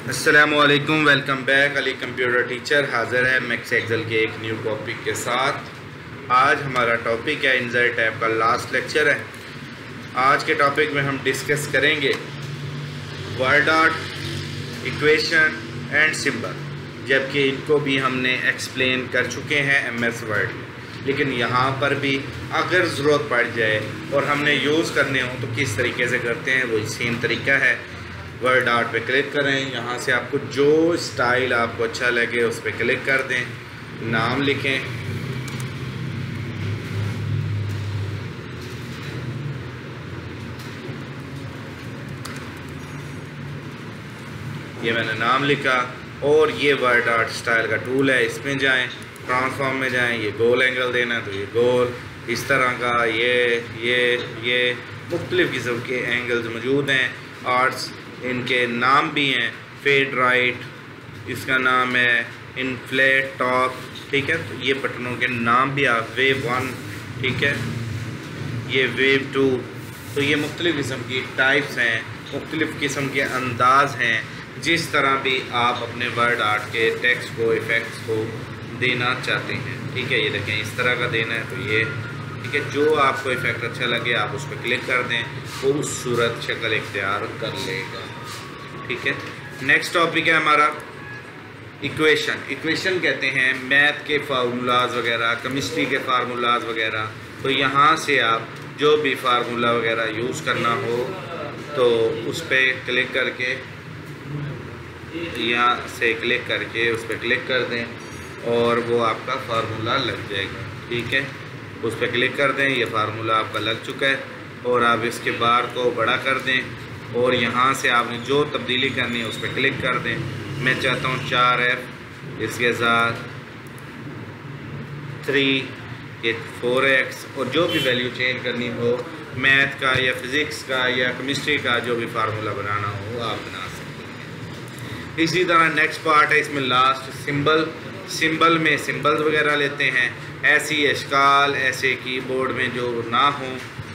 अस्सलामुअलैकुम, welcome back. Ali computer teacher हाज़िर है मैक्स एक्सेल के एक न्यू टॉपिक के साथ। आज हमारा टॉपिक है इंसर्ट टैब का लास्ट लेक्चर है। आज के टॉपिक में हम डिस्कस करेंगे word art, equation and symbol, जबकि इनको भी हमने एक्सप्लेन कर चुके हैं एमएस वर्ड में। लेकिन यहाँ पर भी अगर ज़रूरत पड़ जाए और हमने यूज़ करने हो तो किस तरीके से करते हैं, वही सेम तरीका है। वर्ड आर्ट पे क्लिक करें, यहाँ से आपको जो स्टाइल आपको अच्छा लगे उस पर क्लिक कर दें, नाम लिखें, ये मैंने नाम लिखा। और ये वर्ड आर्ट स्टाइल का टूल है, इसमें जाएं, ट्रांसफॉर्म में जाएं, ये गोल एंगल देना है तो ये गोल, इस तरह का ये मुख्तलिफ़ किस्म के एंगल्स मौजूद हैं। आर्ट्स इनके नाम भी हैं, फेड राइट इसका नाम है, इनफ्लेट टॉप, ठीक है। तो ये बटनों के नाम भी आप, वेव 1, ठीक है, ये वेव 2। तो ये मुख्तलिफ़ किस्म की टाइप्स हैं, मुख्तलिफ़ किस्म के अंदाज हैं, जिस तरह भी आप अपने वर्ड आर्ट के टेक्स्ट को, इफ़ेक्ट्स को देना चाहते हैं, ठीक है। ये देखें, इस तरह का देना है तो ये, ठीक है। जो आपको इफ़ेक्ट अच्छा लगे आप उस पर क्लिक कर दें, खूबसूरत शक्ल इख्तियार कर लेगा, ठीक है। नेक्स्ट टॉपिक है हमारा इक्वेशन। इक्वेशन कहते हैं मैथ के फार्मूलाज वगैरह, केमिस्ट्री के फार्मूलाज वगैरह। तो यहाँ से आप जो भी फार्मूला वगैरह यूज़ करना हो तो उस पर क्लिक करके, यहाँ से क्लिक करके उस पर क्लिक कर दें और वो आपका फार्मूला लग जाएगा, ठीक है। उस पर क्लिक कर दें, ये फार्मूला आपका लग चुका है। और आप इसके बार को बड़ा कर दें और यहाँ से आपने जो तब्दीली करनी है उस पर क्लिक कर दें। मैं चाहता हूँ 4F, इसके साथ 3, ये 4X, और जो भी वैल्यू चेंज करनी हो, मैथ का या फिज़िक्स का या केमिस्ट्री का जो भी फार्मूला बनाना हो आप बना सकते हैं। इसी तरह नेक्स्ट पार्ट है, इसमें लास्ट सिंबल। सिंबल में सिंबल्स वगैरह लेते हैं, ऐसी अशकाल ऐसे कीबोर्ड में जो ना हो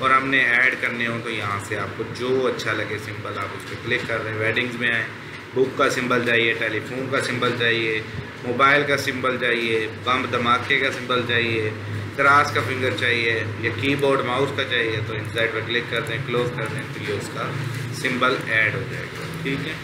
और हमने ऐड करने हो तो यहाँ से आपको जो अच्छा लगे सिंबल आप उस पर क्लिक कर रहे हैं। वेडिंग्स में आए, बुक का सिंबल चाहिए, टेलीफोन का सिंबल चाहिए, मोबाइल का सिंबल चाहिए, बम धमाके का सिंबल चाहिए, क्रॉस का फिंगर चाहिए या कीबोर्ड माउस का चाहिए, तो इंसर्ट पर क्लिक कर दें, क्लोज कर दें, तो ये उसका सिंबल ऐड हो जाएगा, ठीक है।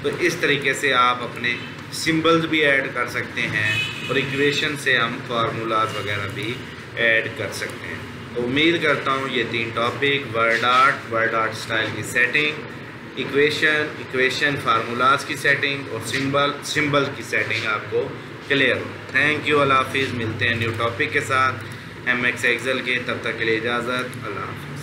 तो इस तरीके से आप अपने सिंबल्स भी ऐड कर सकते हैं और इक्वेशन से हम फार्मूलाज वगैरह भी ऐड कर सकते हैं। तो उम्मीद करता हूँ ये 3 टॉपिक, वर्ड आर्ट स्टाइल की सेटिंग, इक्वेशन फार्मूलाज की सेटिंग और सिंबल की सेटिंग आपको क्लियर हो। थैंक यू, अल्लाह हाफिज़। मिलते हैं न्यू टॉपिक के साथ एमएस एक्सेल के, तब तक के लिए इजाज़त, अल्लाह हाफिज़।